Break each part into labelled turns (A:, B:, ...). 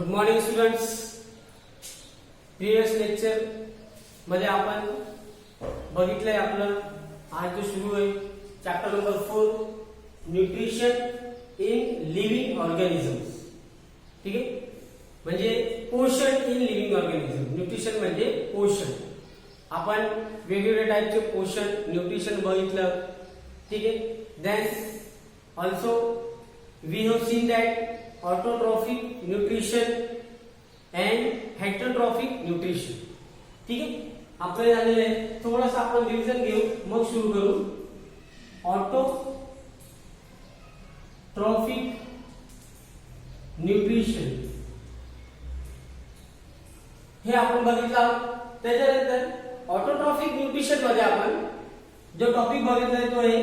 A: Good morning students. Previous lecture मध्ये आपण बघितलंय आपलं आज जो सुरू आहे chapter number 4 nutrition in living organisms. ठीक आहे, म्हणजे पोषण इन लिव्हिंग ऑर्गॅनिझम. न्यूट्रिशन म्हणजे पोषण. आपण वेगवेगळ्या टाईपचे पोषण न्यूट्रिशन बघितलं. ठीक आहे, then also we have seen that autotrophic nutrition and heterotrophic nutrition. ठीक आहे, आपले झालेले आहे. थोडंसं आपण रिव्हिजन घेऊ मग सुरू करू. ऑटोट्रॉफिक न्यूट्रिशन हे आपण बघितलं. त्याच्यानंतर ऑटोट्रॉफिक न्यूट्रिशन मध्ये आपण जो टॉपिक बघितलाय तो आहे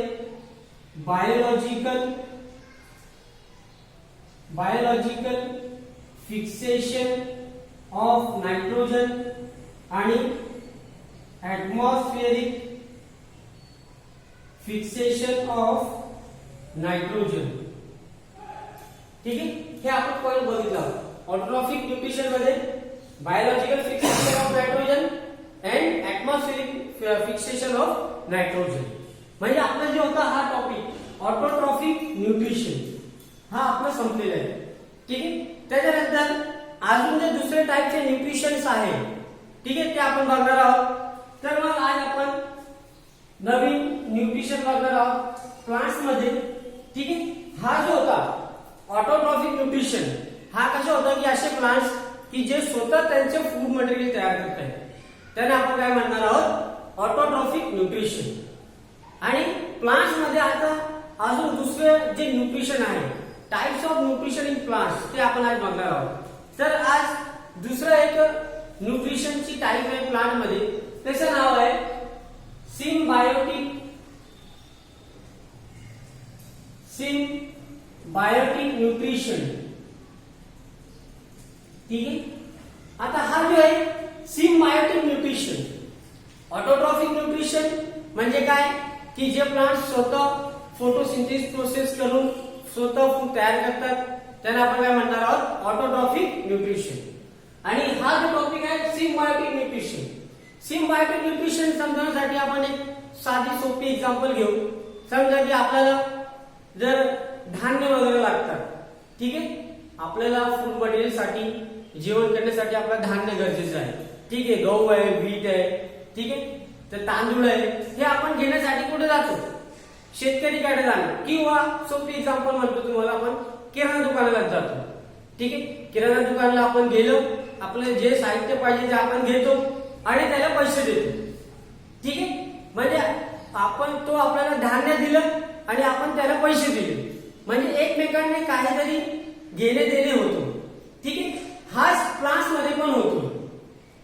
A: बायोलॉजिकल फिक्सेशन ऑफ नायट्रोजन आणि ॲटमॉस्फेरिक फिक्सेशन ऑफ नायट्रोजन. ठीक आहे, हे आपण पॉइंट बघितला. ऑटोट्रॉफिक न्यूट्रिशन मध्ये biological fixation of nitrogen and atmospheric fixation of nitrogen. म्हणजे आपला जो होता हा टॉपिक ऑटोट्रॉफिक न्यूट्रिशन हा आपला संपलेला आहे. ठीक आहे, त्याच्यानंतर अजून जे दुसरे टाईपचे न्यूट्रिशन्स आहे, ठीक आहे, ते आपण बघणार आहोत. तर मग आज आपण नवीन न्यूट्रिशन बघणार आहोत प्लांट्स मध्ये. ठीक आहे, हा जो होता ऑटोट्रॉफिक न्यूट्रिशन हा कसा होता की असे प्लांट्स की जे स्वतः त्यांचे फूड मटेरियल तयार करत आहेत त्यांना आपण काय म्हणणार आहोत ऑटोट्रॉफिक न्यूट्रिशन. आणि प्लांट्स मध्ये आता अजून दुसरे जे न्यूट्रिशन आहे types of nutrition in plants ते आपण आज बघणार आहोत. तर आज दुसरं एक न्यूट्रिशनची टाइप आहे प्लांट मध्ये, त्याचं नाव आहे सिम्बायोटिक न्यूट्रिशन. ठीक आहे, आता हा जो आहे सिम्बायोटिक न्यूट्रिशन. ऑटोट्रॉफिक न्यूट्रिशन म्हणजे काय की जे प्लांट स्वतः फोटोसिंथेसिस प्रोसेस करून स्वतः फूड तयार करतात त्यांना आपण काय म्हणणार आहोत ऑटोट्रॉफिक न्यूट्रिशन. आणि हा जो टॉपिक आहे सिम्बायोटिक न्यूट्रिशन. सिम्बायोटिक न्यूट्रिशन समजण्यासाठी आपण एक साधी सोपी एक्झाम्पल घेऊ. समजा की आपल्याला जर धान्य वगैरे लागतात, ठीक आहे, आपल्याला फूड मटेरियल साठी जेवण करण्यासाठी आपल्याला धान्य गरजेचं आहे. ठीक आहे, गहू आहे, व्हीट आहे, ठीक आहे, तर तांदूळ आहे, हे आपण घेण्यासाठी कुठे जातो शेतकरीकडे जाणं. किंवा सोपी एक्झाम्पल म्हणतो तुम्हाला आपण किराणा दुकानाला जातो. ठीक आहे, किराणा दुकानाला आपण गेलो, आपलं जे साहित्य पाहिजे ते आपण घेतो आणि त्याला पैसे देतो. ठीक आहे, म्हणजे आपण तो आपल्याला धान्य दिलं आणि आपण त्याला पैसे दिले, म्हणजे एकमेकांनी काहीतरी घेणे देणे होतो. ठीक आहे, हाच प्लांट्स मध्ये पण होतो.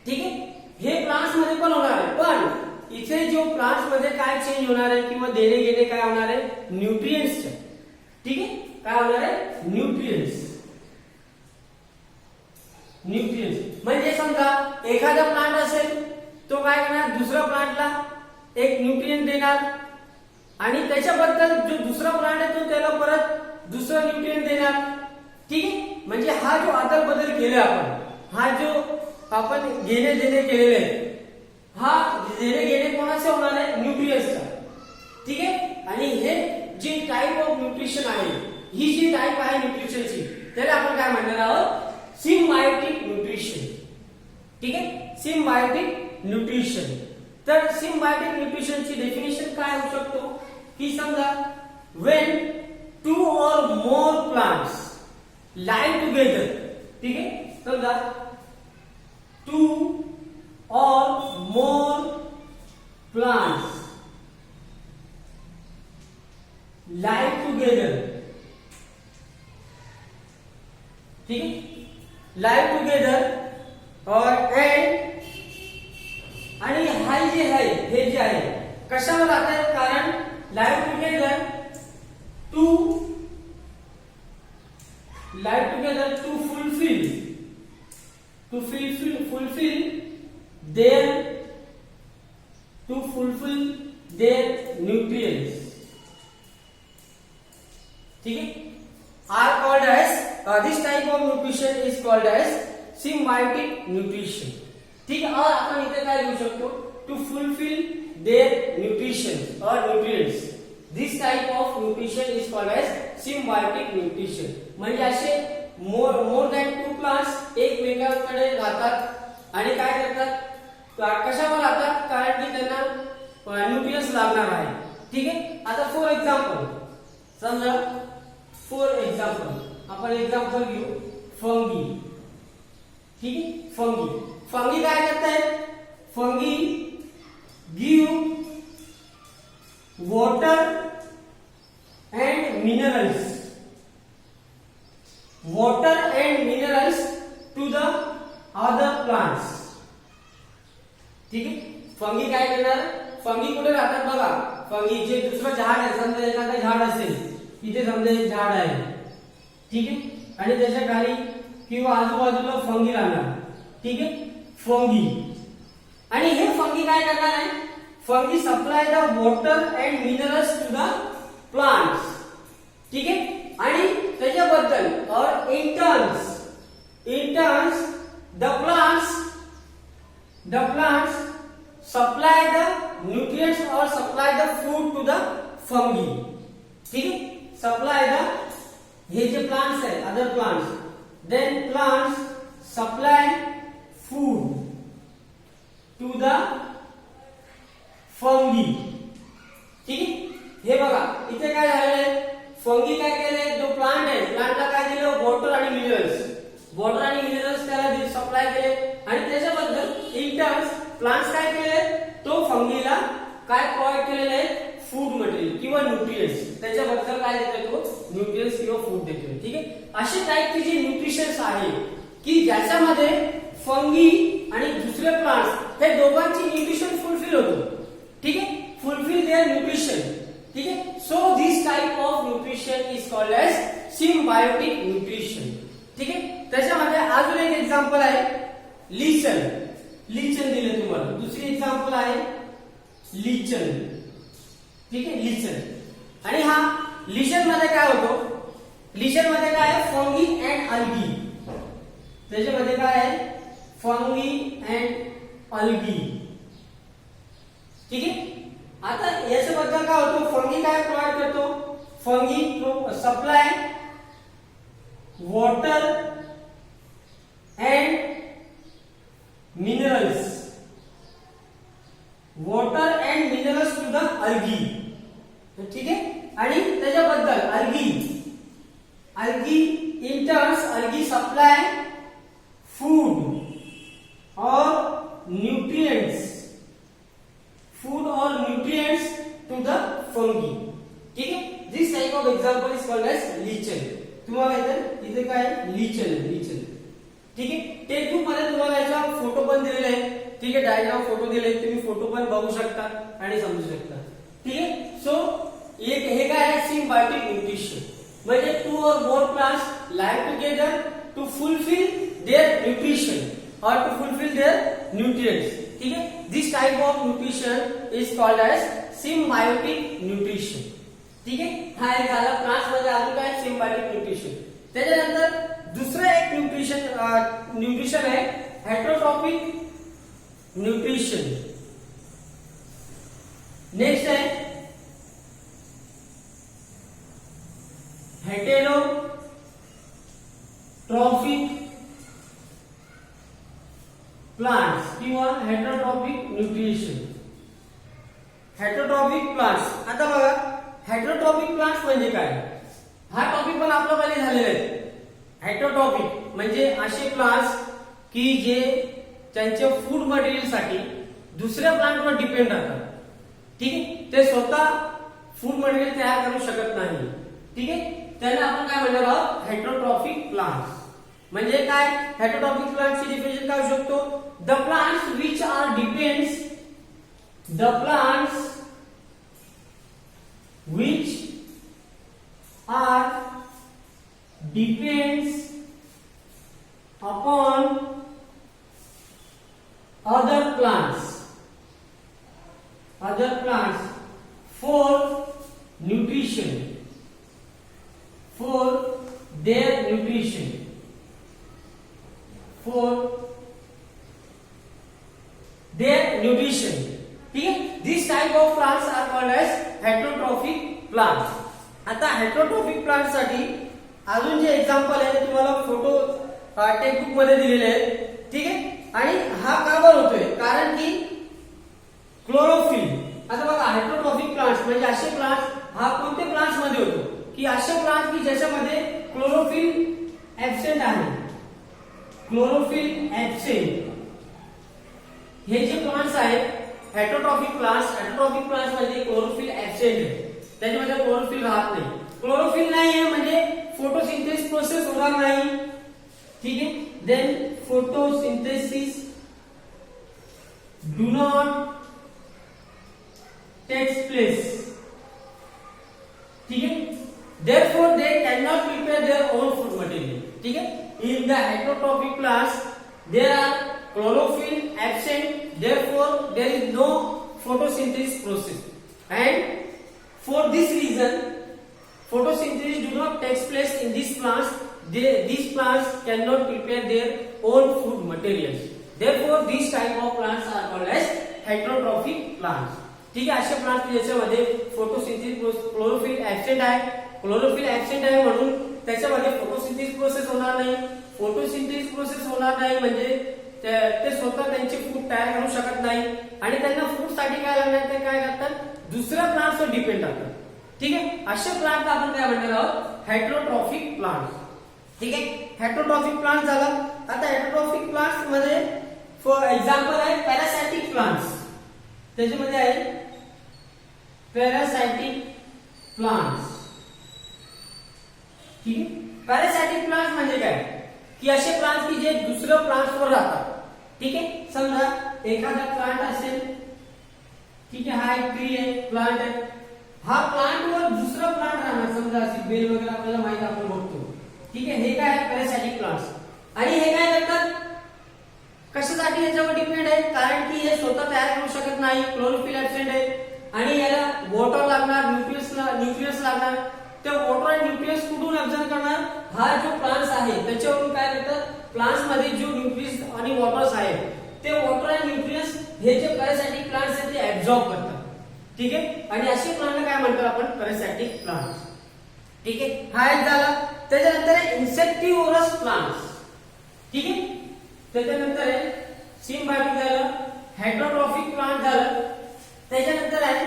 A: ठीक आहे, हे प्लांट्स मध्ये पण होणार आहे. पण इथे जो प्लांट्स मध्ये काय चेंज होणार आहे किंवा देणे घेणे काय होणार आहे न्यूट्रिएंट्सचे. ठीक आहे, काय होणार आहे न्यूट्रिएंट्स. म्हणजे समजा एखादा प्लांट असेल तो काय करणार दुसऱ्या प्लांटला एक न्यूट्रिएंट देणार आणि त्याच्याबद्दल जो दुसरा प्लांट आहे तो त्याला परत दुसरा न्यूट्रिएंट देणार. ठीक आहे, म्हणजे हा जो आदल बदल केले आपण, हा जो आपण घेणे देणे केलेले आहे, हा देणे घेणे कोणाचे होणार आहे न्यूट्रिएंट्सचा. ठीक आहे, आणि हे जी टाइप ऑफ न्यूट्रिशन आहे, ही जी टाइप आहे न्यूट्रिशनची त्याला आपण काय म्हणणार आहोत सिम्बायोटिक न्यूट्रिशन. ठीक आहे, सिम्बायोटिक न्यूट्रिशन. तर सिम्बायोटिक न्यूट्रिशनची डेफिनेशन काय होऊ शकतो की समजा when 2 or more plants lie together. ठीक आहे, समजा 2 or more plants lie together. ठीक है, lie together और and आणि हा जे आहे हे जे आहे कशावर राहतात कारण lie together to fulfill their nutrients. ठीक है, are called as this type of nutrition is called as symbiotic nutrition. ठीक आहे. और आपण इथे काय लिहू शकतो, टू फुलफिल देअर न्यूट्रिशन और nutrients. This type of nutrition is called as symbiotic nutrition. म्हणजे असे मोर दॅन 2 प्लांट्स एकमेकांकडे राहतात आणि काय करतात, कशावर राहतात, कारण की त्यांना न्यूट्रिएंट्स लागणार आहे. ठीक आहे. आता फॉर एक्झाम्पल समजा, आपण एक्झाम्पल घेऊ फंगी. ठीक आहे. फंगी काय करतायत, fungi give water and minerals to the other plants. ठीक आहे. फंगी काय करणार, फंगी कुठे राहतात बघा, फंगी जे दुसरं झाड आहे, समजा एखादं झाड असेल, इथे समजा एक झाड आहे. ठीक आहे. आणि त्याच्या खाली किंवा आजूबाजूला फंगी राहणार. ठीक आहे. फंगी, आणि हे फंगी काय करणार आहे, fungi supply the water and minerals to the plants. ठीक आहे. आणि त्याच्याबद्दल और in turns the plants supply the nutrients और supply the food to the fungi. ठीक आहे. सप्लाय द, हे जे प्लांट्स आहे, other plants, then plants supply food to the fungi. ठीक आहे. हे बघा इथे काय झालंय, फंगी काय केलंय, जो प्लांट आहे, प्लांटला काय दिलं, वॉटर आणि मिनरल्स त्याला सप्लाय केले, आणि त्याच्याबद्दल इन टर्न्स प्लांट्स काय केले, तो फंगीला काय प्रोव्हाइड केलेले आहे, फूड मटेरियल किंवा न्यूट्रिएंट्स, त्याच्याबद्दल काय देतो, तो न्यूट्रिएंट्स किंवा फूड देतो. ठीक आहे. असे टाईपचे जे न्यूट्रिशन्स आहे की ज्याच्यामध्ये फंगी आणि दुसरे प्लांट्स हे दोघांची न्यूट्रिशन फुलफिल होतो. ठीक आहे. Fulfil their nutrition. ठीक आहे. So this type of nutrition is called as symbiotic nutrition. ठीक आहे. त्याच्यामध्ये अजून एक एक्झाम्पल आहे लीचन. दिले तुम्हाला. दुसरी एक्झाम्पल आहे लीचन. ठीक आहे. लीचन, आणि हा लीचन मध्ये काय होतो, लीचन मध्ये काय आहे, फंगी अँड अल्गी. त्याच्यामध्ये काय आहे, फंगी अँड अल्गी. ठीक आहे. आता याच्याबद्दल काय होतो, फंगी काय प्रोव्हाइड करतो, fungi supply water and minerals to the algae. ठीक आहे. आणि त्याच्याबद्दल algae in turns algae supply food और न्यूट्रिएंट्स टू द फंगी. ठीक आहे. This type of example is called as lichen. तुम्हाला इथे काय लीचन. ठीक आहे. टेक्स्टबुक मध्ये तुम्हाला याचा फोटो पण दिलेला आहे. ठीक आहे. डायग्राम फोटो दिले, तुम्ही फोटो पण बघू शकता आणि समजू शकता. ठीक आहे. सो हे काय आहे, सिम्बायोटिक न्यूट्रिशन. म्हणजे 2 or more plants live together to fulfill their nutrition or to fulfill their nutrients. ठीक है. This type of nutrition is called as symbiotic nutrition. ठीक है. हा एक झाला प्लांट्स मध्ये अजून काय, सिम्बायोटिक न्यूट्रिशन. त्याच्यानंतर दुसरा एक न्यूट्रिशन आहे हेटरोट्रॉपिक न्यूट्रिशन. नेक्स्ट आहे हेटेरोट्रॉफिक प्लांट्स किंवा हेटरोट्रॉपिक न्यूट्रिशन. Heterotrophic plants. आता बघा हेटरोट्रॉपिक प्लांट्स म्हणजे काय, हा टॉपिक पण आपला पहिले झालेला आहे. हेटरोट्रॉपिक म्हणजे असे प्लांट्स की जे त्यांच्या फूड मटेरियल साठी दुसऱ्या प्लांटवर डिपेंड राहतात. ठीक आहे. ते स्वतः फूड मटेरियल तयार करू शकत नाही. ठीक आहे. त्यांना आपण काय म्हणणार आहोत, हेटरोट्रॉपिक प्लांट्स. म्हणजे काय, हेटरोट्रॉपिक प्लांट्सची डिफिनेशन काय होऊ शकतो, the plants which are depends upon other plants for nutrition, for their nutrition. For their nutrition. ठीक है, this type of plants are called as heterotrophic plants. आता हेटरोट्रॉफिक प्लांट साठी अजून जे एक्झाम्पल आहे ते तुम्हाला फोटो टेक्स्टबुक मध्ये दिलेले आहेत. ठीक आहे, आणि हा का बरं होतोय, कारण की क्लोरोफिल. आता बघा हेटरोट्रॉफिक प्लांट्स म्हणजे असे प्लांट्स, हा कोणते प्लांट्स मध्ये होतो की असे प्लांट की ज्याच्यामध्ये क्लोरोफिल ऍब्सेंट आहे. क्लोरोफिल ऍब्सेंट हे जे प्लांट्स आहेत हेटरोट्रॉफिक प्लांट्स मध्ये क्लोरोफिल ऍब्सेंट आहे, त्याच्यामध्ये क्लोरोफिल राहत नाही. क्लोरोफिल नाही आहे म्हणजे फोटोसिंथेसिस प्रोसेस होणार नाही. ठीक आहे, then photosynthesis do not takes place. ठीक है, therefore they cannot prepare their own food material. ठीक है, in the heterotrophic plants there are chlorophyll absent, therefore there is no photosynthesis process, and for this reason photosynthesis do not takes place in these plants. These plants cannot prepare their own food materials, therefore these type of plants are called as heterotrophic plants. ठीक आहे, असे plant ज्याच्यामध्ये photosynthesis chlorophyll absent आहे म्हणून त्याच्यामध्ये photosynthesis process होणार नाही. Photosynthesis process होणार नाही म्हणजे ते स्वतः त्यांचे फूड तयार करू शकत नाही, आणि त्यांना फूड साठी काय लागणार ते काय करतात, दुसऱ्या प्लांट्सवर डिपेंड राहतात. ठीक आहे, असे प्लांट आपण काय म्हणणार आहोत, हेटरोट्रॉफिक प्लांट. ठीक आहे, हेटरोट्रॉफिक प्लांट झाला. आता हेटरोट्रॉफिक प्लांट्स मध्ये फॉर एक्झाम्पल आहे पॅरासाइटिक प्लांट्स. त्याच्यामध्ये आहे पॅरासाइटिक प्लांट्स. ठीक आहे, पॅरासाइटिक प्लांट्स म्हणजे काय की असे प्लांट्स की जे दुसऱ्या प्लांट्स वर राहतात. ठीक आहे, समजा एखादा प्लांट असेल, ठीक आहे, हा एक ट्री आहे, प्लांट आहे, हा प्लांट वर दुसरा प्लांट राहणार, समजा अशी बेल वगैरे आपल्याला माहिती आपण बघतो. ठीक आहे, हे काय आहे पॅरासाइटिक प्लांट्स. आणि हे काय करतात, कशासाठी याच्यावर डिपेंड आहे, कारण की हे स्वतः तयार करू शकत नाही, क्लोरोफिल ऍब्सेंट आहे, आणि याला वॉटर लागणार, न्यूट्रियन्स लागणार. ते वॉटर आणि न्यूट्रियन्स कुठून ऍब्झॉर्ब करणार, हा जो प्लांट्स आहे त्याच्यावरून काय करतात, प्लांट्स मध्ये जो न्यूट्रियन्स आणि वॉटर्स आहेत ते वॉटर आणि न्यूट्रियन्स हे जे पॅरासाइटिक प्लांट्स आहेत ते ऍब्झॉर्ब करतात. ठीक आहे, आणि असे प्लांट काय म्हणतात आपण, पॅरासाइटिक प्लांट्स. ठीक आहे, हा एक झाला. त्याच्यानंतर आहे इन्सेक्टिव्होरस प्लांट्स. ठीक आहे, त्याच्यानंतर आहे सिम्बायोटिक झालं, हेटरोट्रॉफिक प्लांट झालं. त्याच्यानंतर आहे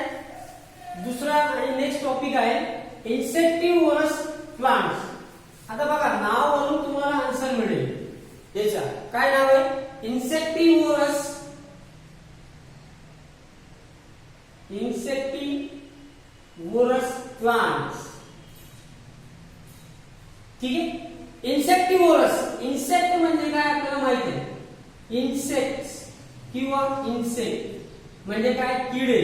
A: दुसरा आणि नेक्स्ट टॉपिक आहे इन्सेक्टिव्होरस प्लांट्स. आता बघा नावावरून तुम्हाला आन्सर मिळेल. याचा काय नाव आहे, इन्सेक्टिव्होरस प्लांट्स. ठीक आहे, इन्सेक्टिव्होरस, इन्सेक्ट म्हणजे काय आपल्याला माहिती आहे, इन्सेक्ट्स किंवा इन्सेक्ट म्हणजे काय, किडे.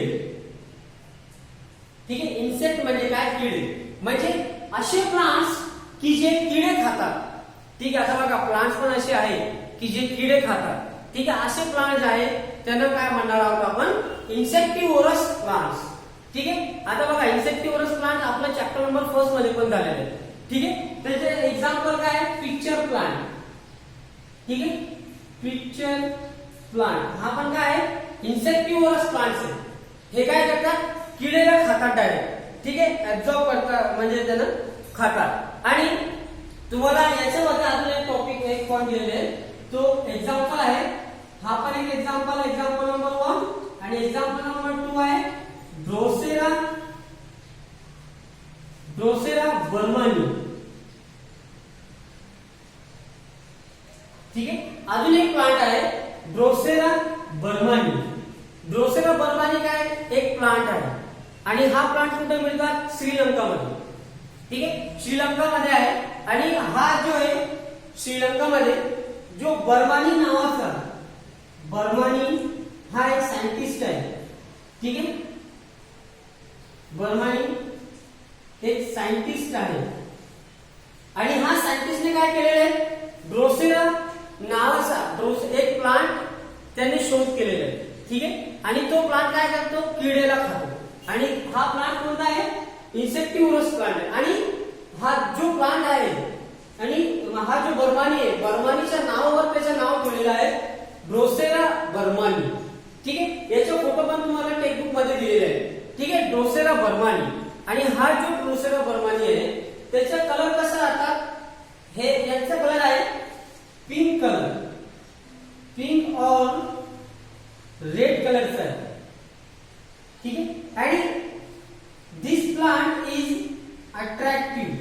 A: ठीक आहे, इन्सेक्ट म्हणजे काय, किडे, म्हणजे असे प्लांट्स की जे किडे खातात. ठीक आहे, आता बघा प्लांट्स पण असे आहेत की जे किडे खातात. ठीक आहे, असे प्लांट्स आहेत त्यांना काय म्हणणार आहोत आपण, इन्सेक्टिव्होरस प्लांट्स. ठीक आहे, आता बघा इन्सेक्टिव्होरस प्लांट आपल्या चॅप्टर नंबर 1 मध्ये पण झालेले आहे. ठीक आहे, त्याचे एक्झाम्पल काय आहे, पिक्चर प्लांट. ठीक आहे, पिक्चर प्लांट हा पण काय आहे, इन्सेक्टिव्होरस प्लांट्स आहे. हे काय करतात, किडेला खातात डायरेक्ट. ठीक आहे, ऍब्झॉर्ब करतात म्हणजे त्यांना खातात. आणि तुम्हाला याच्यामध्ये अजून एक टॉपिक एक पॉइंट दिलेले आहे, तो एक्झाम्पल आहे. हा पण एक एक्झाम्पल, एक्झाम्पल नंबर 1, आणि एक्झाम्पल नंबर 2 आहे ड्रोसेरा बर्मानी. ठीक आहे, अजून एक प्लांट आहे ड्रोसेरा बर्मानी. ड्रोसेरा बर्मानी काय एक प्लांट आहे, आणि हा प्लांट कुठे मिळतात, श्रीलंकामध्ये. ठीक आहे, श्रीलंकामध्ये आहे. आणि हा जो आहे श्रीलंकामध्ये जो बर्मानी नावाचा, बर्मानी हा एक सायंटिस्ट आहे. ठीक आहे, बर्मानी एक सायंटिस्ट आहे, आणि हा सायंटिस्टने काय केलेलं आहे, ड्रोसेरा नावाचा एक प्लांट त्यांनी शोध केलेला आहे. ठीक आहे, आणि तो प्लांट काय करतो, किडेला खातो. आणि हा प्लांट कोणता आहे, इन्सेक्टिव्होरस प्लांट आहे. आणि हा जो प्लांट आहे आणि हा जो बर्मानी आहे, बर्मानीच्या नावावर त्याचं नाव ठेवलेलं आहे ड्रोसेरा बर्मानी. ठीक आहे, याचे फोटो पण तुम्हाला टेक्स्टबुक मध्ये दिलेले आहे. ठीक आहे, ड्रोसेरा बर्मानी. आणि हा जो ड्रोसेरा बर्मानी आहे त्याचा कलर कसा राहतात, हे याचा कलर आहे पिंक कलर, पिंक और रेड कलरचा आहे. ठीक आहे, आणि this plant is attractive,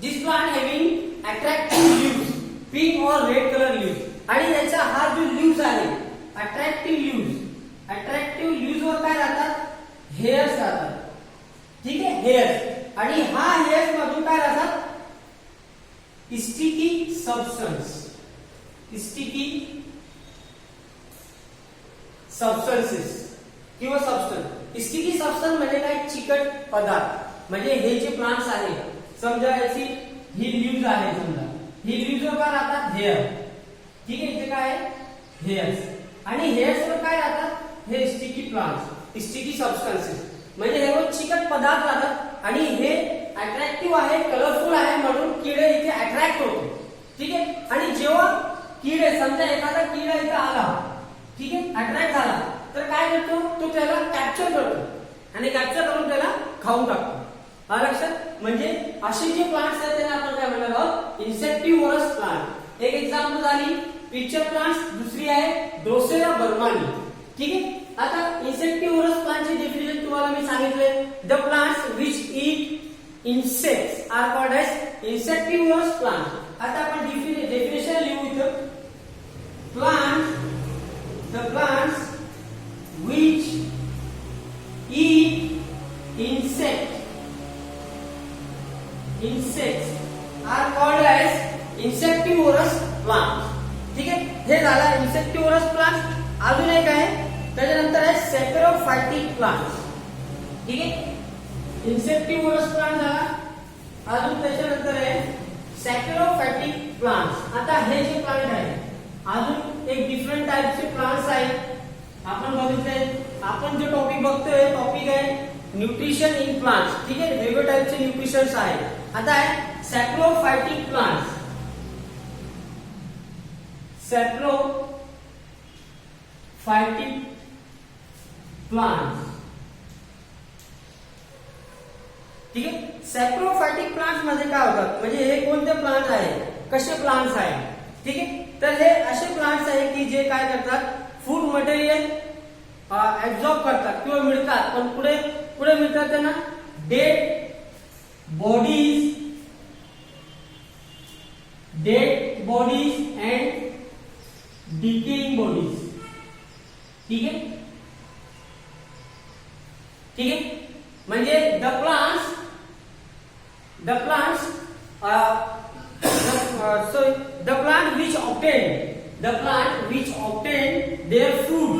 A: this plant having attractive leaves, pink और रेड कलर लीव्स. आणि याचा हा जो लीव्स आहे अट्रॅक्टिव्ह लीव्स, अट्रॅक्टिव्ह लीव्स वर काय राहतात, हेअर्स राहतात. ठीक आहे, हेअर्स. आणि हा हेअर्स मधून काय राहतात, स्टिकी सबस्टन्स, स्टिकी सबस्टन्सेस किंवा सबस्टन्स. स्टिकी सबस्टन्स म्हणजे काय, चिकट पदार्थ. म्हणजे हे जे प्लांट्स आहे, समजा याची ही लीव्स आहे, समजा ही लीव्स वर काय राहतात, हेअर. ठीक आहे, इथे काय आहे, हेअर्स. आणि हेअर्स वर काय राहतात, हे स्टिकी प्लांट्स, स्टिकी सबस्टन्सेस. म्हणजे हे चिकट पदार्थ राहतात. आणि हे अट्रॅक्टिव्ह आहे, कलरफुल आहे, म्हणून किडे इथे अट्रॅक्ट होते. ठीक आहे, आणि जेव्हा किडे, समजा एखादा किडा इथे आला, ठीक आहे, अट्रॅक्ट झाला, तर काय करतो, तो त्याला कॅप्चर करतो आणि कॅप्चर करून त्याला खाऊन टाकतो. लक्षात. म्हणजे असे जे प्लांट्स आहेत त्यांना आपण काय म्हणणार आहोत, इन्सेक्टिव्हरस प्लांट. एक एक्झाम्पल झाली पिक्चर प्लांट्स, दुसरी आहे ड्रोसेरा बर्मानी. ठीक आहे, आता इन्सेक्टिव्हरस प्लांटची डेफिनेशन तुम्हाला मी सांगितले, the plants which eat insects are called as insectivorous plant. आता आपण डेफिनेशन लिहू इथं, plant, the plants which eat insects are called as insectivorous plants. ठीक आहे, हे झाला insectivorous plants. अजून एक आहे, त्याच्यानंतर आहे सॅपेरोफायटिक प्लांट्स. ठीक आहे, insectivorous प्लांट झाला, अजून त्याच्यानंतर आहे सॅपेरोफायटिक प्लांट्स. आता हे जे प्लांट आहे, अजून एक डिफरंट टाइपचे प्लांट्स आहेत आपण बघितले. आपण जो टॉपिक बघतोय, टॉपिक आहे न्यूट्रिशन इन प्लांट्स. ठीक आहे, वेगवेगळ्या टाइपचे न्यूट्रिशन्स आहेत. आता आहे सॅप्रोफायटिक प्लांट्स, सॅप्रोफायटिक प्लांट्स. ठीक आहे, सॅप्रोफायटिक प्लांट्स मध्ये काय होतात, म्हणजे हे कोणते प्लांट आहे, कसे प्लांट्स आहे. ठीक आहे, तर हे असे प्लांट्स आहे की जे काय करतात, फूड मटेरियल ऍब्झॉर्ब करतात किंवा मिळतात, पण पुढे पुढे मिळतात त्यांना dead bodies and decaying bodies. ठीक आहे, ठीक आहे, म्हणजे the plants the plant which obtain their food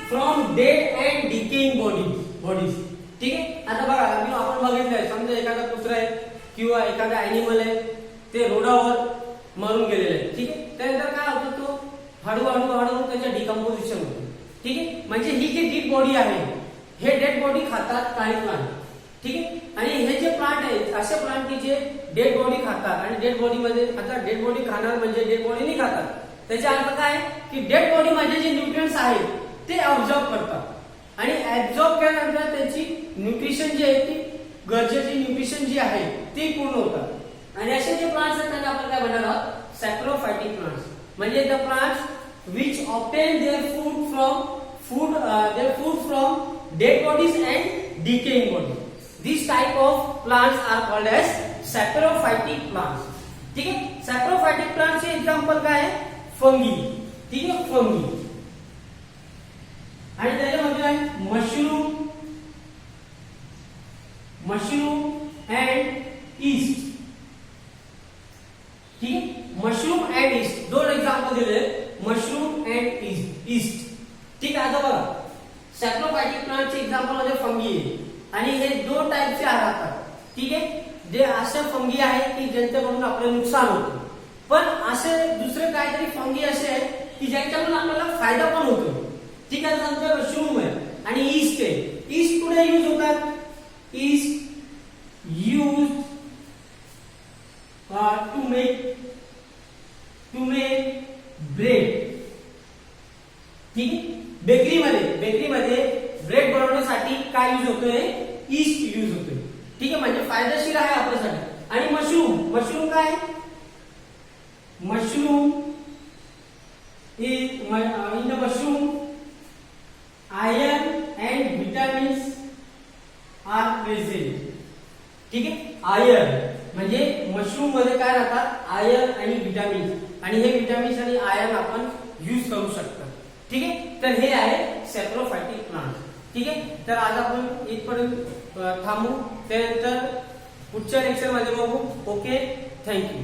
A: from dead and decaying bodies. ठीक आहे, आता बघा आपण बघितलंय, समजा एखादा कुत्रा आहे किंवा एखादा अॅनिमल आहे, ते रोडावर मरून गेलेले आहे. ठीक आहे, त्यानंतर काय होतं, तो हळूहळू त्याच्या डिकम्पोजिशन होतं. ठीक आहे, म्हणजे ही जी डेड बॉडी आहे, हे डेड बॉडी खातात काही प्लांट. ठीक आहे, आणि हे जे प्लांट आहेत, असे प्लांट की जे डेड बॉडी खातात. आणि डेड बॉडी मध्ये, आता डेड बॉडी खाणार म्हणजे डेड बॉडी नाही खातात, त्याचा अर्थ काय की डेड बॉडी मध्ये जे न्यूट्रिएंट्स आहेत ते ऑब्झर्व करतात, आणि ऍब्झॉर्ब केल्यानंतर त्यांची न्यूट्रिशन जी आहे, ती गरजेची न्यूट्रिशन जी आहे ती पूर्ण होतात. आणि असे जे प्लांट्स आहेत त्यांना आपण काय म्हणणार आहोत, सॅप्रोफायटिक प्लांट्स. म्हणजे the plants which obtain their food from dead bodies and decaying bodies. This type of plants are called as saprophytic plants. ठीक आहे, सॅप्रोफायटिक प्लांट्सचे एक्झाम्पल काय आहे, फंगी. ठीक आहे, फंगी. आणि त्याच्यामध्ये आहे मशरूम अँड ईस्ट. ठीक आहे, मशरूम अँड ईस्ट, दोन एक्झाम्पल दिले, मशरूम अँड ईस्ट. ठीक आहे, आता बघा सॅप्रोफायटिक प्लांटचे एक्झाम्पल मध्ये फंगी आहे, आणि हे दोन टाइपचे राहतात. ठीक आहे, जे असे फंगी आहे की ज्यांच्याकडून आपलं नुकसान होतं, पण असे दुसरे काहीतरी फंगी असे आहेत की ज्यांच्याकडून आपल्याला फायदा पण होतो. ठीक आहे, समजा मशरूम आहे आणि ईस्ट आहे. ईस्ट कुठे यूज होतात, yeast use to make bread. ठीक आहे. बेकरीमध्ये ब्रेड बनवण्यासाठी काय यूज होतोय? ईस्ट यूज होतोय. ठीक आहे, म्हणजे फायदेशीर आहे आपल्यासाठी. आणि मशरूम काय? Mushroom in the mushroom iron and vitamins are present. ठीक आहे. आयर्न म्हणजे मशरूम मध्ये काय राहतात? आयर्न आणि विटामिन्स, आणि हे विटामिन्स आणि आयर्न आपण यूज करू शकतो. ठीक आहे. तर हे आहे सॅप्रोफायटिक प्लांट. ठीक आहे. तर आज आपण इथपर्यंत थांबू, त्यानंतर पुढच्या लेक्चर मध्ये बघू. Okay, thank you.